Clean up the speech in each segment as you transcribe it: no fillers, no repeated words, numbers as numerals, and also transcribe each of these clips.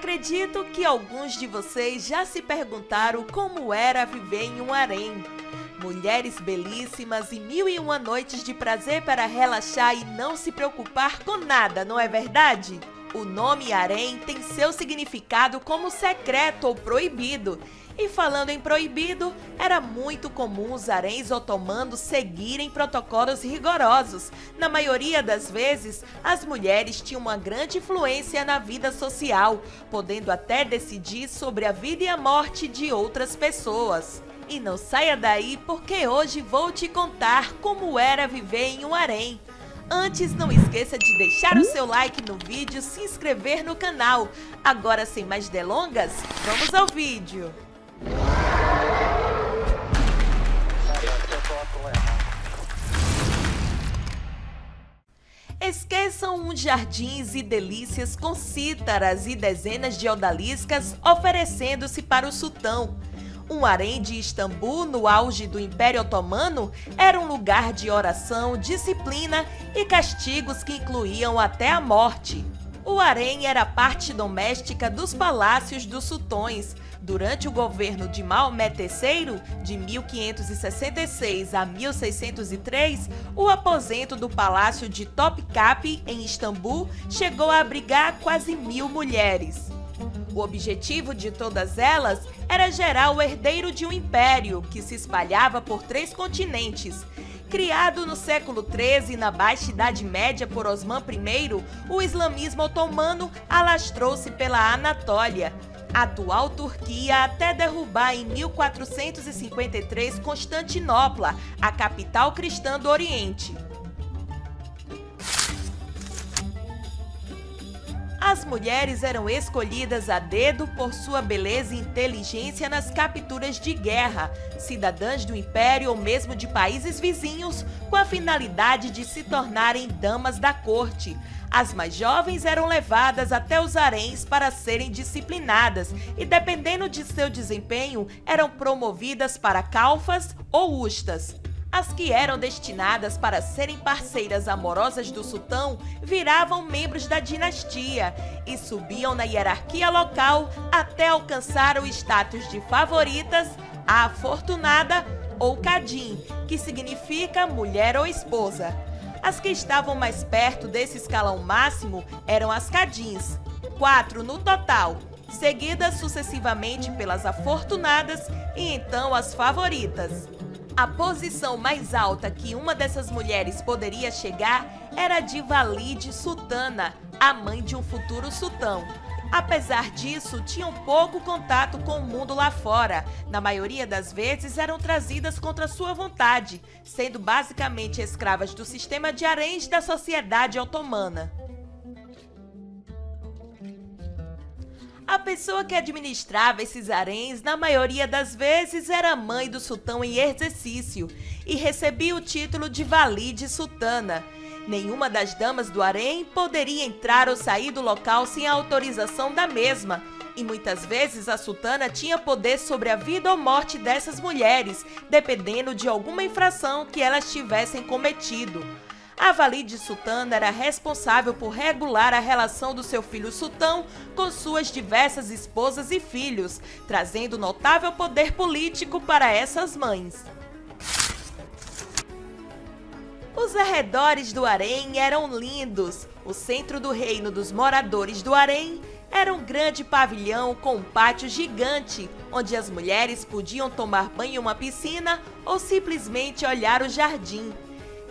Acredito que alguns de vocês já se perguntaram como era viver em um harém. Mulheres belíssimas e 1001 noites de prazer para relaxar e não se preocupar com nada, não é verdade? O nome harém tem seu significado como secreto ou proibido. E falando em proibido, era muito comum os haréns otomanos seguirem protocolos rigorosos. Na maioria das vezes, as mulheres tinham uma grande influência na vida social, podendo até decidir sobre a vida e a morte de outras pessoas. E não saia daí, porque hoje vou te contar como era viver em um harém. Antes, não esqueça de deixar o seu like no vídeo, se inscrever no canal. Agora, sem mais delongas, vamos ao vídeo. Esqueçam uns jardins e delícias com cítaras e dezenas de odaliscas oferecendo-se para o sultão. Um harém de Istambul, no auge do Império Otomano, era um lugar de oração, disciplina e castigos que incluíam até a morte. O harém era parte doméstica dos palácios dos sultões. Durante o governo de Maomé III, de 1566 a 1603, o aposento do Palácio de Topkapi, em Istambul, chegou a abrigar quase 1000 mulheres. O objetivo de todas elas era gerar o herdeiro de um império que se espalhava por 3 continentes. Criado no século XIII na Baixa Idade Média por Osman I, o islamismo otomano alastrou-se pela Anatólia, atual Turquia, até derrubar em 1453 Constantinopla, a capital cristã do Oriente. As mulheres eram escolhidas a dedo por sua beleza e inteligência nas capturas de guerra, cidadãs do império ou mesmo de países vizinhos, com a finalidade de se tornarem damas da corte. As mais jovens eram levadas até os haréns para serem disciplinadas e, dependendo de seu desempenho, eram promovidas para calfas ou ustas. As que eram destinadas para serem parceiras amorosas do sultão viravam membros da dinastia e subiam na hierarquia local até alcançar o status de favoritas, a afortunada ou kadim, que significa mulher ou esposa. As que estavam mais perto desse escalão máximo eram as kadins, 4 no total, seguidas sucessivamente pelas afortunadas e então as favoritas. A posição mais alta que uma dessas mulheres poderia chegar era a de Valide Sultana, a mãe de um futuro sultão. Apesar disso, tinham pouco contato com o mundo lá fora. Na maioria das vezes eram trazidas contra sua vontade, sendo basicamente escravas do sistema de haréns da sociedade otomana. A pessoa que administrava esses haréns, na maioria das vezes, era a mãe do sultão em exercício e recebia o título de Valide Sultana. Nenhuma das damas do harém poderia entrar ou sair do local sem a autorização da mesma, e muitas vezes a sultana tinha poder sobre a vida ou morte dessas mulheres, dependendo de alguma infração que elas tivessem cometido. A Valide Sultana era responsável por regular a relação do seu filho sultão com suas diversas esposas e filhos, trazendo notável poder político para essas mães. Os arredores do harém eram lindos. O centro do reino dos moradores do harém era um grande pavilhão com um pátio gigante, onde as mulheres podiam tomar banho em uma piscina ou simplesmente olhar o jardim.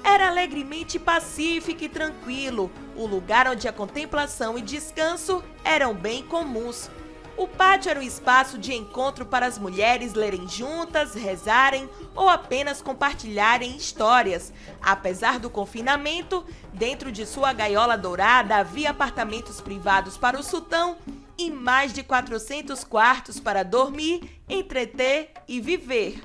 Era alegremente pacífico e tranquilo, o lugar onde a contemplação e descanso eram bem comuns. O pátio era um espaço de encontro para as mulheres lerem juntas, rezarem ou apenas compartilharem histórias. Apesar do confinamento, dentro de sua gaiola dourada havia apartamentos privados para o sultão e mais de 400 quartos para dormir, entreter e viver.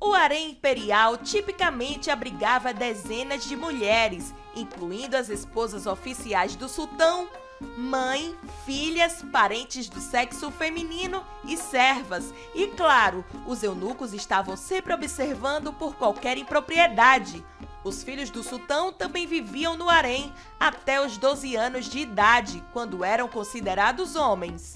O harém imperial tipicamente abrigava dezenas de mulheres, incluindo as esposas oficiais do sultão, mãe, filhas, parentes do sexo feminino e servas. E claro, os eunucos estavam sempre observando por qualquer impropriedade. Os filhos do sultão também viviam no harém até os 12 anos de idade, quando eram considerados homens.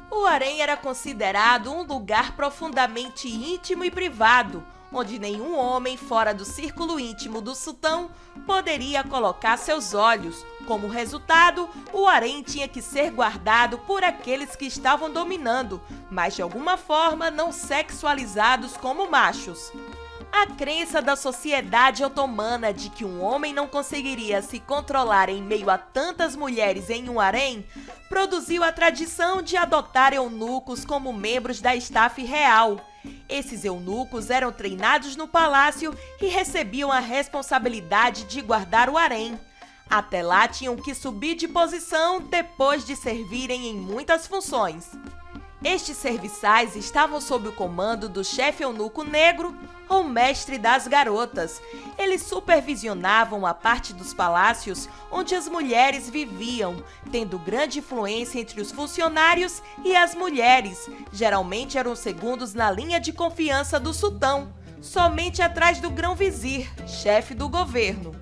O harém era considerado um lugar profundamente íntimo e privado, onde nenhum homem fora do círculo íntimo do sultão poderia colocar seus olhos. Como resultado, o harém tinha que ser guardado por aqueles que estavam dominando, mas de alguma forma não sexualizados como machos. A crença da sociedade otomana de que um homem não conseguiria se controlar em meio a tantas mulheres em um harém produziu a tradição de adotar eunucos como membros da staff real. Esses eunucos eram treinados no palácio e recebiam a responsabilidade de guardar o harém. Até lá tinham que subir de posição depois de servirem em muitas funções. Estes serviçais estavam sob o comando do chefe eunuco negro ou mestre das garotas. Eles supervisionavam a parte dos palácios onde as mulheres viviam, tendo grande influência entre os funcionários e as mulheres. Geralmente eram segundos na linha de confiança do sultão, somente atrás do grão-vizir, chefe do governo.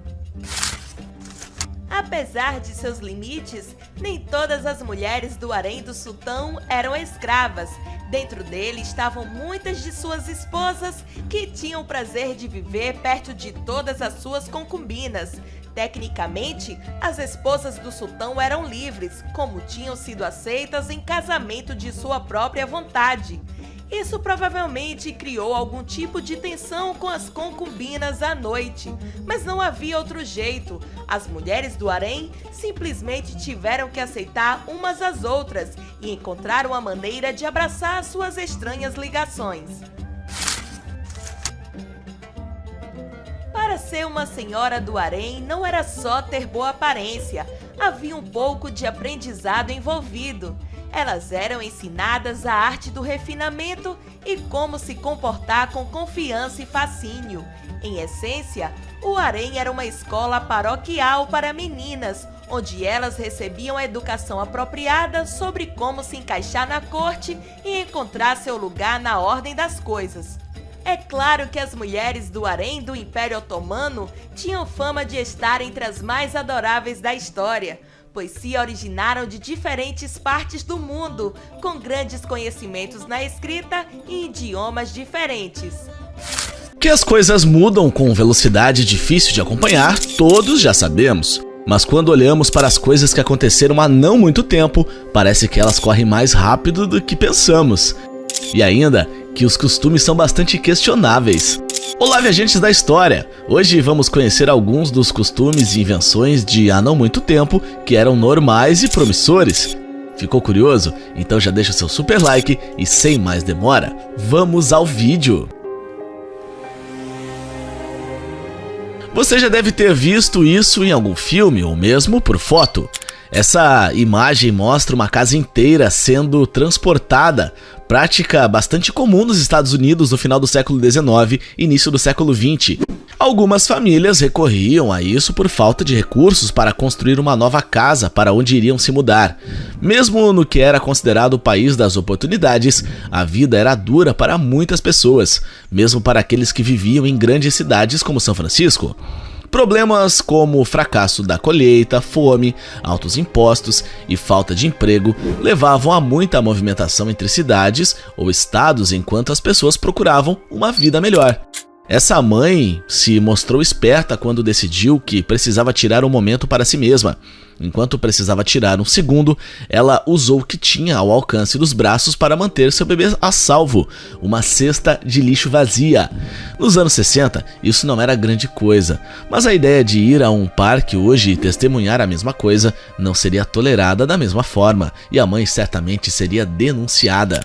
Apesar de seus limites, nem todas as mulheres do harém do sultão eram escravas. Dentro dele estavam muitas de suas esposas que tinham o prazer de viver perto de todas as suas concubinas. Tecnicamente, as esposas do sultão eram livres, como tinham sido aceitas em casamento de sua própria vontade. Isso provavelmente criou algum tipo de tensão com as concubinas à noite, mas não havia outro jeito. As mulheres do harém simplesmente tiveram que aceitar umas às outras e encontrar uma maneira de abraçar suas estranhas ligações. Para ser uma senhora do harém não era só ter boa aparência, havia um pouco de aprendizado envolvido. Elas eram ensinadas a arte do refinamento e como se comportar com confiança e fascínio. Em essência, o harém era uma escola paroquial para meninas, onde elas recebiam a educação apropriada sobre como se encaixar na corte e encontrar seu lugar na ordem das coisas. É claro que as mulheres do harém do Império Otomano tinham fama de estar entre as mais adoráveis da história, pois se originaram de diferentes partes do mundo, com grandes conhecimentos na escrita e idiomas diferentes. Que as coisas mudam com velocidade difícil de acompanhar, todos já sabemos. Mas quando olhamos para as coisas que aconteceram há não muito tempo, parece que elas correm mais rápido do que pensamos. E ainda que os costumes são bastante questionáveis. Olá, viajantes da história! Hoje vamos conhecer alguns dos costumes e invenções de há não muito tempo que eram normais e promissores. Ficou curioso? Então já deixa o seu super like e sem mais demora, vamos ao vídeo! Você já deve ter visto isso em algum filme ou mesmo por foto. Essa imagem mostra uma casa inteira sendo transportada, prática bastante comum nos Estados Unidos no final do século XIX e início do século XX. Algumas famílias recorriam a isso por falta de recursos para construir uma nova casa para onde iriam se mudar. Mesmo no que era considerado o país das oportunidades, a vida era dura para muitas pessoas, mesmo para aqueles que viviam em grandes cidades como São Francisco. Problemas como o fracasso da colheita, fome, altos impostos e falta de emprego levavam a muita movimentação entre cidades ou estados enquanto as pessoas procuravam uma vida melhor. Essa mãe se mostrou esperta quando decidiu que precisava tirar um momento para si mesma. Enquanto precisava tirar um segundo, ela usou o que tinha ao alcance dos braços para manter seu bebê a salvo, uma cesta de lixo vazia. Nos anos 60, isso não era grande coisa, mas a ideia de ir a um parque hoje e testemunhar a mesma coisa não seria tolerada da mesma forma, e a mãe certamente seria denunciada.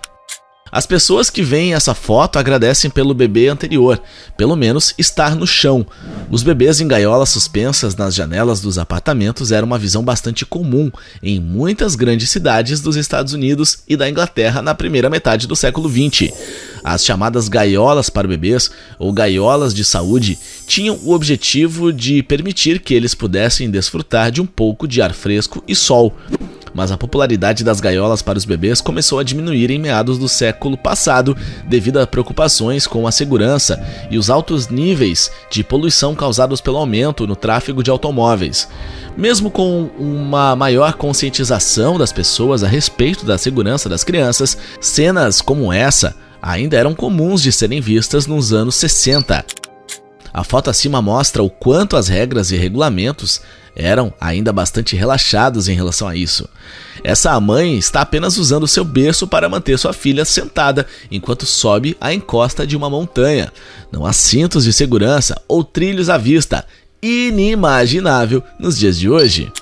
As pessoas que veem essa foto agradecem pelo bebê anterior, pelo menos estar no chão. Os bebês em gaiolas suspensas nas janelas dos apartamentos eram uma visão bastante comum em muitas grandes cidades dos Estados Unidos e da Inglaterra na primeira metade do século XX. As chamadas gaiolas para bebês, ou gaiolas de saúde, tinham o objetivo de permitir que eles pudessem desfrutar de um pouco de ar fresco e sol. mas a popularidade das gaiolas para os bebês começou a diminuir em meados do século passado devido a preocupações com a segurança e os altos níveis de poluição causados pelo aumento no tráfego de automóveis. Mesmo com uma maior conscientização das pessoas a respeito da segurança das crianças, cenas como essa ainda eram comuns de serem vistas nos anos 60. A foto acima mostra o quanto as regras e regulamentos eram ainda bastante relaxados em relação a isso. Essa mãe está apenas usando seu berço para manter sua filha sentada enquanto sobe a encosta de uma montanha. Não há cintos de segurança ou trilhos à vista. Inimaginável nos dias de hoje.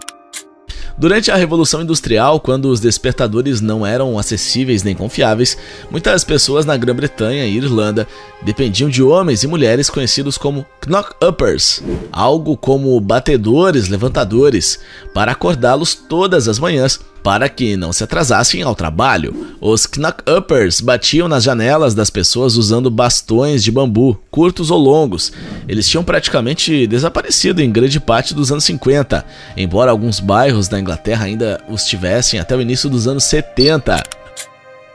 Durante a Revolução Industrial, quando os despertadores não eram acessíveis nem confiáveis, muitas pessoas na Grã-Bretanha e Irlanda dependiam de homens e mulheres conhecidos como knock-uppers, algo como batedores, levantadores, para acordá-los todas as manhãs para que não se atrasassem ao trabalho. Os knock-uppers batiam nas janelas das pessoas usando bastões de bambu, curtos ou longos. Eles tinham praticamente desaparecido em grande parte dos anos 50, embora alguns bairros da Inglaterra ainda os tivessem até o início dos anos 70.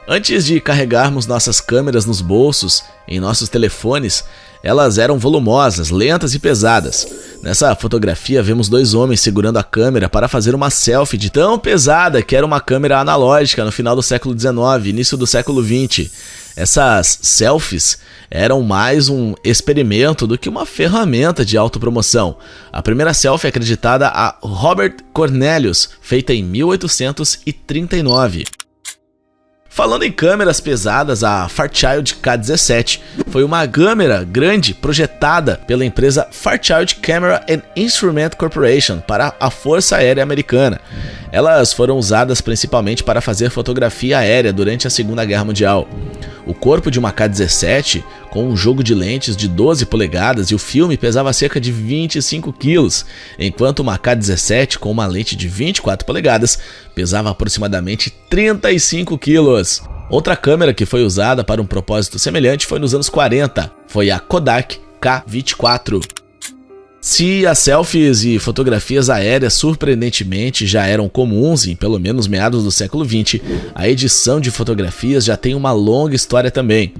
Antes de carregarmos nossas câmeras nos bolsos, em nossos telefones, elas eram volumosas, lentas e pesadas. Nessa fotografia vemos dois homens segurando a câmera para fazer uma selfie de tão pesada que era uma câmera analógica no final do século XIX, início do século XX. Essas selfies eram mais um experimento do que uma ferramenta de autopromoção. A primeira selfie é acreditada a Robert Cornelius, feita em 1839. Falando em câmeras pesadas, a Fairchild K-17 foi uma câmera grande projetada pela empresa Fairchild Camera and Instrument Corporation para a Força Aérea Americana. Elas foram usadas principalmente para fazer fotografia aérea durante a Segunda Guerra Mundial. O corpo de uma K-17, com um jogo de lentes de 12 polegadas e o filme pesava cerca de 25 quilos, enquanto uma K-17 com uma lente de 24 polegadas pesava aproximadamente 35 quilos. Outra câmera que foi usada para um propósito semelhante foi nos anos 40, foi a Kodak K-24. Se as selfies e fotografias aéreas surpreendentemente já eram comuns em pelo menos meados do século XX, a edição de fotografias já tem uma longa história também.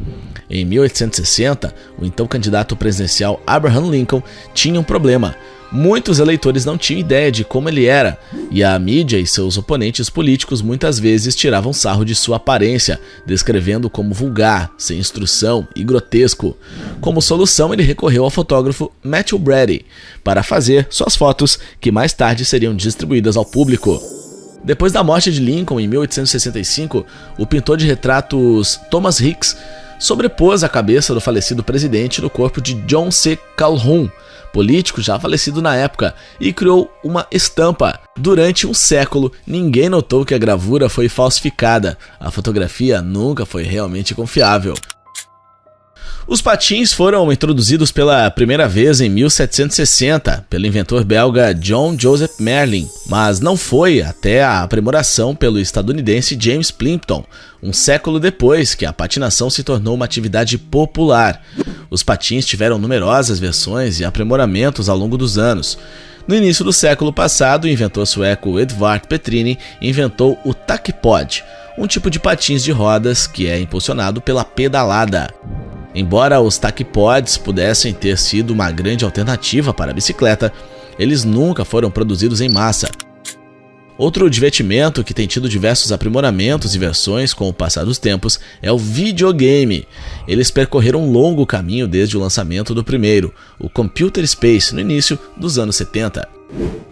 Em 1860, o então candidato presidencial Abraham Lincoln tinha um problema. Muitos eleitores não tinham ideia de como ele era, e a mídia e seus oponentes políticos muitas vezes tiravam sarro de sua aparência, descrevendo como vulgar, sem instrução e grotesco. Como solução, ele recorreu ao fotógrafo Matthew Brady para fazer suas fotos, que mais tarde seriam distribuídas ao público. Depois da morte de Lincoln, em 1865, o pintor de retratos Thomas Hicks sobrepôs a cabeça do falecido presidente no corpo de John C. Calhoun, político já falecido na época, e criou uma estampa. Durante um século, ninguém notou que a gravura foi falsificada. A fotografia nunca foi realmente confiável. Os patins foram introduzidos pela primeira vez em 1760 pelo inventor belga John Joseph Merlin, mas não foi até a aprimoração pelo estadunidense James Plimpton, um século depois, que a patinação se tornou uma atividade popular. Os patins tiveram numerosas versões e aprimoramentos ao longo dos anos. No início do século passado, o inventor sueco Edvard Petrini inventou o tackypod, um tipo de patins de rodas que é impulsionado pela pedalada. Embora os tackypods pudessem ter sido uma grande alternativa para a bicicleta, eles nunca foram produzidos em massa. Outro divertimento que tem tido diversos aprimoramentos e versões com o passar dos tempos é o videogame. Eles percorreram um longo caminho desde o lançamento do primeiro, o Computer Space, no início dos anos 70.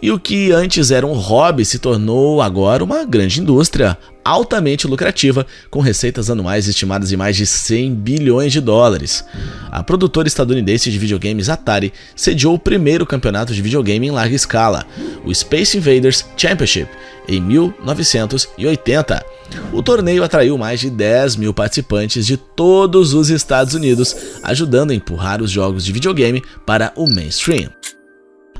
E o que antes era um hobby se tornou agora uma grande indústria, altamente lucrativa, com receitas anuais estimadas em mais de 100 bilhões de dólares. A produtora estadunidense de videogames Atari sediou o primeiro campeonato de videogame em larga escala, o Space Invaders Championship, em 1980. O torneio atraiu mais de 10 mil participantes de todos os Estados Unidos, ajudando a empurrar os jogos de videogame para o mainstream.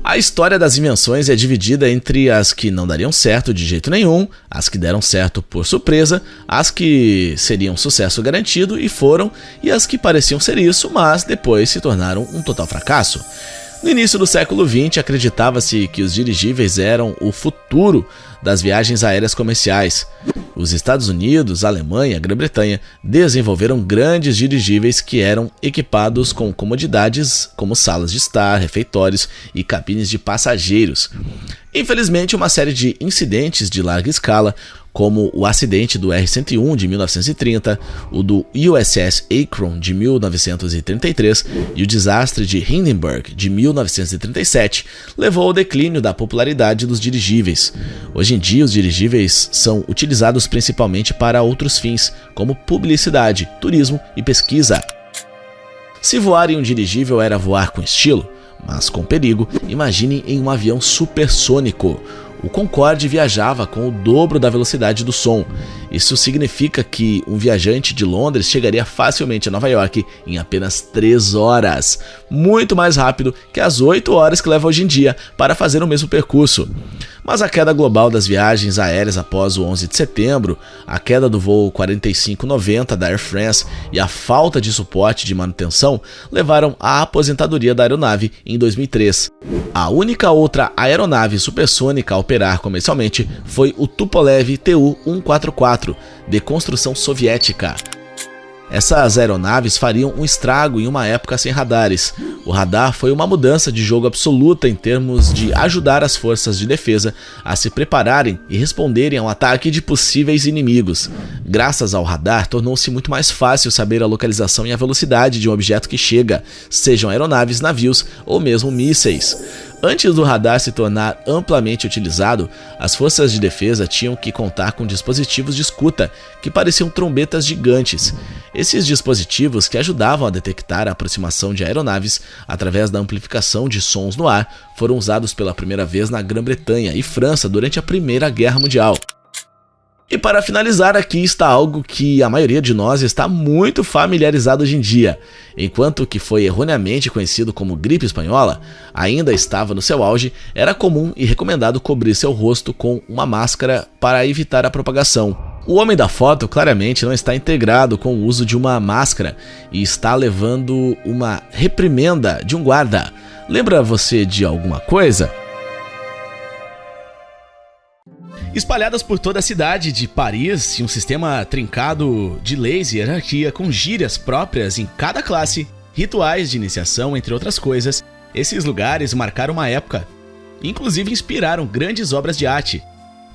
A história das invenções é dividida entre as que não dariam certo de jeito nenhum, as que deram certo por surpresa, as que seriam sucesso garantido e foram, e as que pareciam ser isso, mas depois se tornaram um total fracasso. No início do século XX, acreditava-se que os dirigíveis eram o futuro das viagens aéreas comerciais. Os Estados Unidos, Alemanha e Grã-Bretanha desenvolveram grandes dirigíveis que eram equipados com comodidades como salas de estar, refeitórios e cabines de passageiros. Infelizmente, uma série de incidentes de larga escala, como o acidente do R-101 de 1930, o do USS Akron de 1933 e o desastre de Hindenburg de 1937, levou ao declínio da popularidade dos dirigíveis. Hoje em dia, os dirigíveis são utilizados principalmente para outros fins, como publicidade, turismo e pesquisa. Se voar em um dirigível era voar com estilo, mas com perigo, imagine em um avião supersônico. O Concorde viajava com o dobro da velocidade do som. Isso significa que um viajante de Londres chegaria facilmente a Nova York em apenas 3 horas, muito mais rápido que as 8 horas que leva hoje em dia para fazer o mesmo percurso. Mas a queda global das viagens aéreas após o 11 de setembro, a queda do voo 4590 da Air France e a falta de suporte de manutenção levaram à aposentadoria da aeronave em 2003. A única outra aeronave supersônica a operar comercialmente foi o Tupolev Tu-144, de construção soviética. Essas aeronaves fariam um estrago em uma época sem radares. O radar foi uma mudança de jogo absoluta em termos de ajudar as forças de defesa a se prepararem e responderem ao ataque de possíveis inimigos. Graças ao radar, tornou-se muito mais fácil saber a localização e a velocidade de um objeto que chega, sejam aeronaves, navios ou mesmo mísseis. Antes do radar se tornar amplamente utilizado, as forças de defesa tinham que contar com dispositivos de escuta que pareciam trombetas gigantes. Esses dispositivos, que ajudavam a detectar a aproximação de aeronaves através da amplificação de sons no ar, foram usados pela primeira vez na Grã-Bretanha e França durante a Primeira Guerra Mundial. E para finalizar, aqui está algo que a maioria de nós está muito familiarizado hoje em dia. Enquanto o que foi erroneamente conhecido como gripe espanhola ainda estava no seu auge, era comum e recomendado cobrir seu rosto com uma máscara para evitar a propagação. O homem da foto claramente não está integrado com o uso de uma máscara e está levando uma reprimenda de um guarda. Lembra você de alguma coisa? Espalhadas por toda a cidade de Paris, em um sistema trincado de leis e hierarquia com gírias próprias em cada classe, rituais de iniciação, entre outras coisas, esses lugares marcaram uma época. Inclusive inspiraram grandes obras de arte.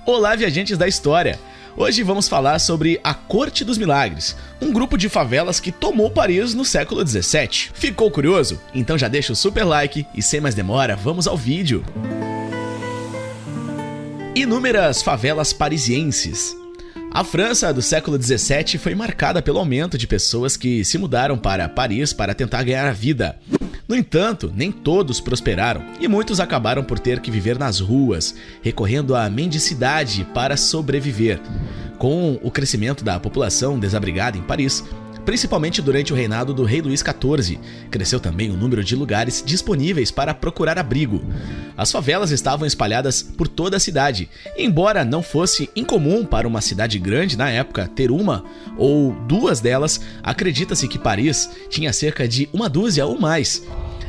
Olá, viajantes da história! Hoje vamos falar sobre a Corte dos Milagres, um grupo de favelas que tomou Paris no século XVII. Ficou curioso? Então já deixa o super like e sem mais demora, vamos ao vídeo! Inúmeras favelas parisienses. A França do século XVII foi marcada pelo aumento de pessoas que se mudaram para Paris para tentar ganhar a vida. No entanto, nem todos prosperaram e muitos acabaram por ter que viver nas ruas, recorrendo à mendicidade para sobreviver. Com o crescimento da população desabrigada em Paris, principalmente durante o reinado do rei Luís XIV, cresceu também o número de lugares disponíveis para procurar abrigo. As favelas estavam espalhadas por toda a cidade. Embora não fosse incomum para uma cidade grande na época ter uma ou duas delas, acredita-se que Paris tinha cerca de uma dúzia ou mais.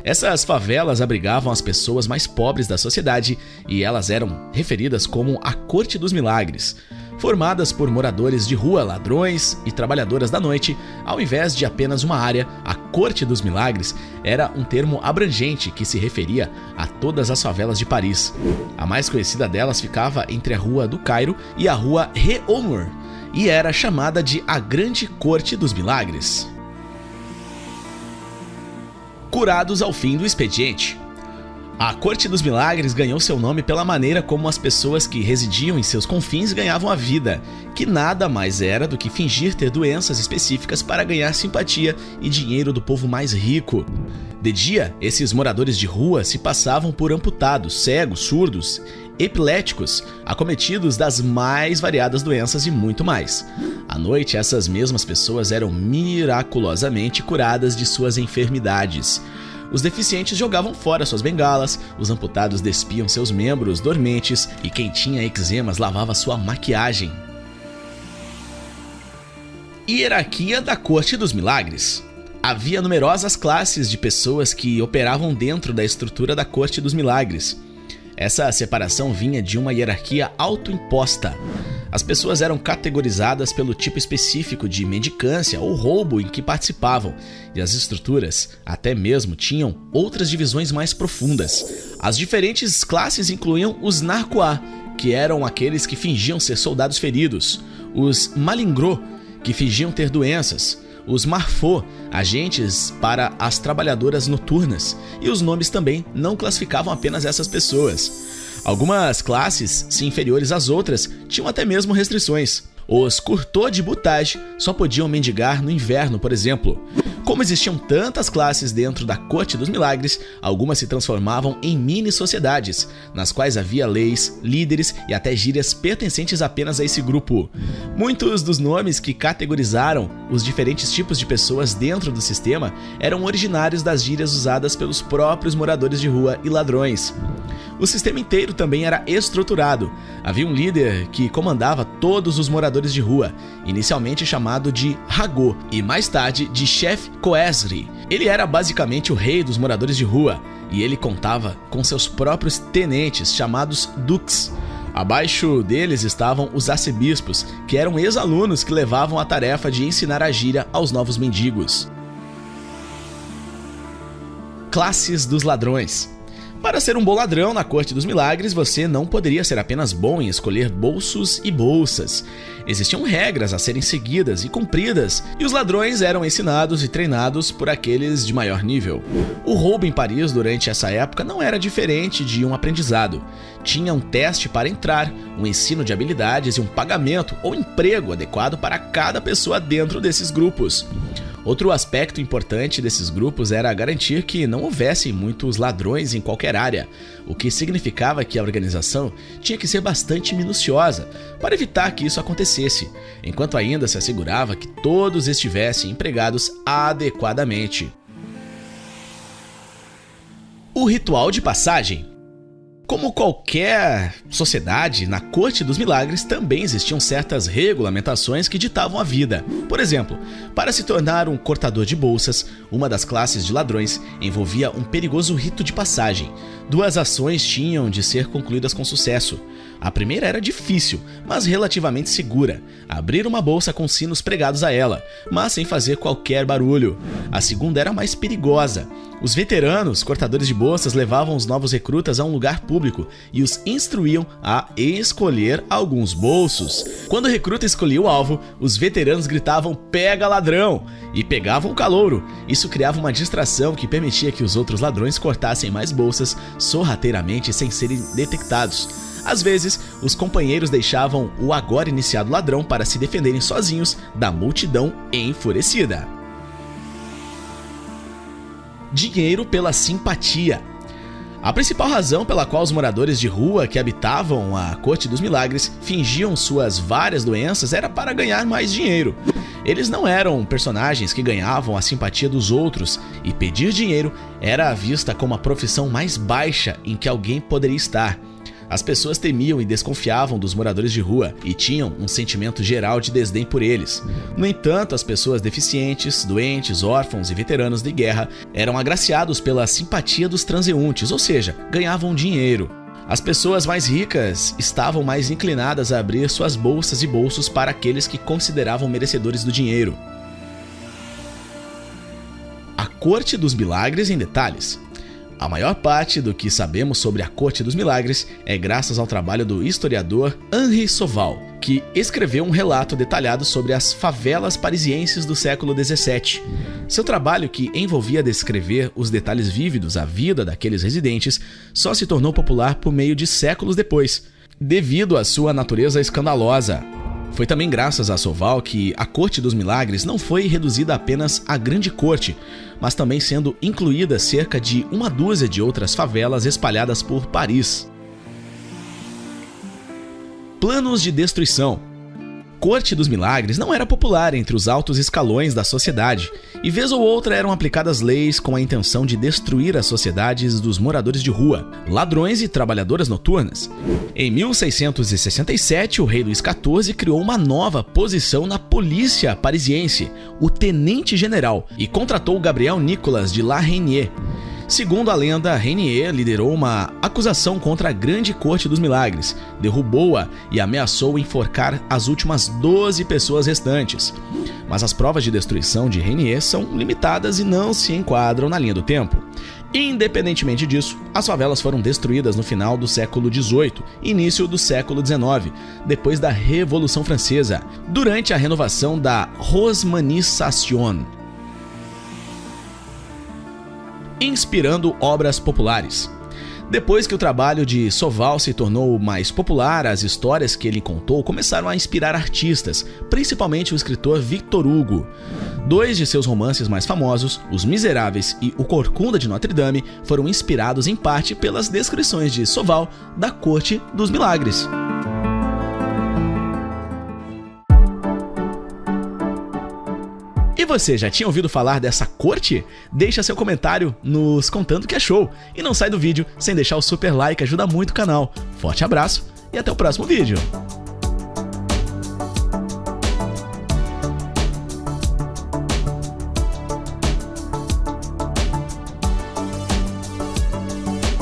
Essas favelas abrigavam as pessoas mais pobres da sociedade e elas eram referidas como a Corte dos Milagres. Formadas por moradores de rua, ladrões e trabalhadoras da noite, ao invés de apenas uma área, a Corte dos Milagres era um termo abrangente que se referia a todas as favelas de Paris. A mais conhecida delas ficava entre a Rua do Cairo e a Rua Réaumur, e era chamada de a Grande Corte dos Milagres. Curados ao fim do expediente. A Corte dos Milagres ganhou seu nome pela maneira como as pessoas que residiam em seus confins ganhavam a vida, que nada mais era do que fingir ter doenças específicas para ganhar simpatia e dinheiro do povo mais rico. De dia, esses moradores de rua se passavam por amputados, cegos, surdos, epiléticos, acometidos das mais variadas doenças e muito mais. À noite, essas mesmas pessoas eram miraculosamente curadas de suas enfermidades. Os deficientes jogavam fora suas bengalas, os amputados despiam seus membros dormentes e quem tinha eczemas lavava sua maquiagem. Hierarquia da Corte dos Milagres. Havia numerosas classes de pessoas que operavam dentro da estrutura da Corte dos Milagres. Essa separação vinha de uma hierarquia autoimposta. As pessoas eram categorizadas pelo tipo específico de mendicância ou roubo em que participavam, e as estruturas até mesmo tinham outras divisões mais profundas. As diferentes classes incluíam os narquois, que eram aqueles que fingiam ser soldados feridos, os malingrô, que fingiam ter doenças, os marfô, agentes para as trabalhadoras noturnas, e os nomes também não classificavam apenas essas pessoas. Algumas classes, se inferiores às outras, tinham até mesmo restrições. Os courtiers de boutage só podiam mendigar no inverno, por exemplo. Como existiam tantas classes dentro da Corte dos Milagres, algumas se transformavam em mini-sociedades, nas quais havia leis, líderes e até gírias pertencentes apenas a esse grupo. Muitos dos nomes que categorizaram os diferentes tipos de pessoas dentro do sistema eram originários das gírias usadas pelos próprios moradores de rua e ladrões. O sistema inteiro também era estruturado. Havia um líder que comandava todos os moradores de rua, inicialmente chamado de Ragot e mais tarde de Chef Coesre. Ele era basicamente o rei dos moradores de rua e ele contava com seus próprios tenentes, chamados dux. Abaixo deles estavam os arcebispos, que eram ex-alunos que levavam a tarefa de ensinar a gíria aos novos mendigos. Classes dos ladrões. Para ser um bom ladrão na Corte dos Milagres, você não poderia ser apenas bom em escolher bolsos e bolsas. Existiam regras a serem seguidas e cumpridas, e os ladrões eram ensinados e treinados por aqueles de maior nível. O roubo em Paris durante essa época não era diferente de um aprendizado. Tinha um teste para entrar, um ensino de habilidades e um pagamento ou emprego adequado para cada pessoa dentro desses grupos. Outro aspecto importante desses grupos era garantir que não houvessem muitos ladrões em qualquer área, o que significava que a organização tinha que ser bastante minuciosa para evitar que isso acontecesse, enquanto ainda se assegurava que todos estivessem empregados adequadamente. O ritual de passagem. Como qualquer sociedade, na Corte dos Milagres também existiam certas regulamentações que ditavam a vida. Por exemplo, para se tornar um cortador de bolsas, uma das classes de ladrões envolvia um perigoso rito de passagem. 2 ações tinham de ser concluídas com sucesso. A primeira era difícil, mas relativamente segura: abrir uma bolsa com sinos pregados a ela, mas sem fazer qualquer barulho. A segunda era mais perigosa. Os veteranos cortadores de bolsas levavam os novos recrutas a um lugar público e os instruíam a escolher alguns bolsos. Quando o recruta escolhia o alvo, os veteranos gritavam "pega ladrão" e pegavam o calouro. Isso criava uma distração que permitia que os outros ladrões cortassem mais bolsas sorrateiramente sem serem detectados. Às vezes, os companheiros deixavam o agora iniciado ladrão para se defenderem sozinhos da multidão enfurecida. Dinheiro pela simpatia. A principal razão pela qual os moradores de rua que habitavam a Corte dos Milagres fingiam suas várias doenças era para ganhar mais dinheiro. Eles não eram personagens que ganhavam a simpatia dos outros, e pedir dinheiro era vista como a profissão mais baixa em que alguém poderia estar. As pessoas temiam e desconfiavam dos moradores de rua e tinham um sentimento geral de desdém por eles. No entanto, as pessoas deficientes, doentes, órfãos e veteranos de guerra eram agraciados pela simpatia dos transeuntes, ou seja, ganhavam dinheiro. As pessoas mais ricas estavam mais inclinadas a abrir suas bolsas e bolsos para aqueles que consideravam merecedores do dinheiro. A Corte dos Milagres em detalhes. A maior parte do que sabemos sobre a Corte dos Milagres é graças ao trabalho do historiador Henri Sauval, que escreveu um relato detalhado sobre as favelas parisienses do século XVII. Seu trabalho, que envolvia descrever os detalhes vívidos da vida daqueles residentes, só se tornou popular por meio de séculos depois, devido à sua natureza escandalosa. Foi também graças a Sauval que a Corte dos Milagres não foi reduzida apenas à Grande Corte, mas também sendo incluída cerca de 1 de outras favelas espalhadas por Paris. Planos de destruição. Corte dos Milagres não era popular entre os altos escalões da sociedade, e vez ou outra eram aplicadas leis com a intenção de destruir as sociedades dos moradores de rua, ladrões e trabalhadoras noturnas. Em 1667, o rei Luís XIV criou uma nova posição na polícia parisiense, o tenente-general, e contratou Gabriel Nicolas de La Reynière. Segundo a lenda, Reynière liderou uma acusação contra a Grande Corte dos Milagres, derrubou-a e ameaçou enforcar as últimas 12 pessoas restantes. Mas as provas de destruição de Reynière são limitadas e não se enquadram na linha do tempo. Independentemente disso, as favelas foram destruídas no final do século XVIII, início do século XIX, depois da Revolução Francesa, durante a renovação da Haussmannisation, inspirando obras populares. Depois que o trabalho de Sauval se tornou mais popular, as histórias que ele contou começaram a inspirar artistas, principalmente o escritor Victor Hugo. 2 de seus romances mais famosos, Os Miseráveis e O Corcunda de Notre Dame, foram inspirados em parte pelas descrições de Sauval da Corte dos Milagres. E você, já tinha ouvido falar dessa corte? Deixa seu comentário nos contando o que achou. E não sai do vídeo sem deixar o super like, ajuda muito o canal. Forte abraço e até o próximo vídeo.